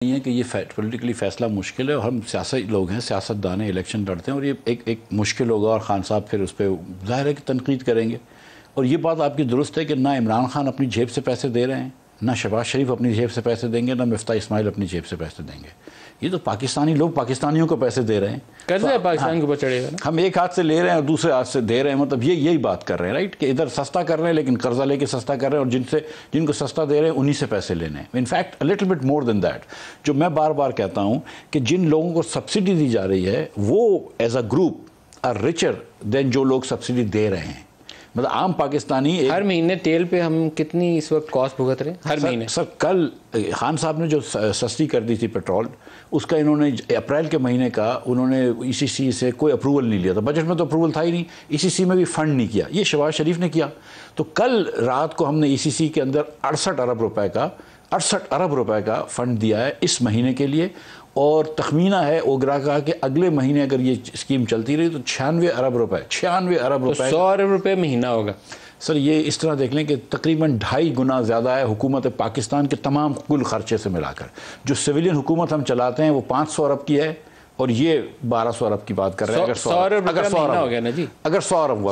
नहीं है कि ये पॉलिटिकली फैसला मुश्किल है और हम सियासी लोग हैं, सियासतदान हैं, इलेक्शन लड़ते हैं और ये एक मुश्किल होगा और खान साहब फिर उस पर ज़ाहिर है कि तनकीद करेंगे। और ये बात आपकी दुरुस्त है कि ना इमरान खान अपनी जेब से पैसे दे रहे हैं, ना शहबाज शरीफ अपनी जेब से पैसे देंगे, ना मिफ्ता इस्माइल अपनी जेब से पैसे देंगे। ये तो पाकिस्तानी लोग पाकिस्तानियों को पैसे दे रहे हैं, कर्जा पाकिस्तान के ऊपर चढ़ेगा ना। हम एक हाथ से ले रहे हैं और दूसरे हाथ से दे रहे हैं, मतलब यही बात कर रहे हैं, राइट, कि इधर सस्ता कर रहे हैं लेकिन कर्जा लेके सस्ता कर रहे हैं और जिनको सस्ता दे रहे हैं उन्हीं से पैसे लेने हैं। In fact little bit more than that, जो मैं बार बार कहता हूँ कि जिन लोगों को सब्सिडी दी जा रही है वो as a group are richer than जो लोग सब्सिडी दे रहे हैं। मतलब आम पाकिस्तानी हर महीने तेल पे हम कितनी इस वक्त कॉस्ट भुगत रहे हैं हर महीने। सर कल खान साहब ने जो सस्ती कर दी थी पेट्रोल, उसका इन्होंने अप्रैल के महीने का उन्होंने ईसीसी से कोई अप्रूवल नहीं लिया था। बजट में तो अप्रूवल था ही नहीं, ईसीसी में भी फंड नहीं किया, ये शहबाज शरीफ ने किया। तो कल रात को हमने ईसीसी के अंदर 68 अरब रुपए का फंड दिया है इस महीने के लिए। और तखमीना है ओगरा का कि अगले महीने अगर ये स्कीम चलती रही तो 96 अरब रुपए तो 100 अरब रुपए महीना होगा। सर ये इस तरह देख लें कि तकरीबन 2.5 गुना ज़्यादा है हुकूमत पाकिस्तान के तमाम कुल खर्चे से मिलाकर। जो सिविलियन हुकूमत हम चलाते हैं वो 500 अरब की है और ये 1200 अरब की बात कर रहे हैं। अगर 100 अरब हुआ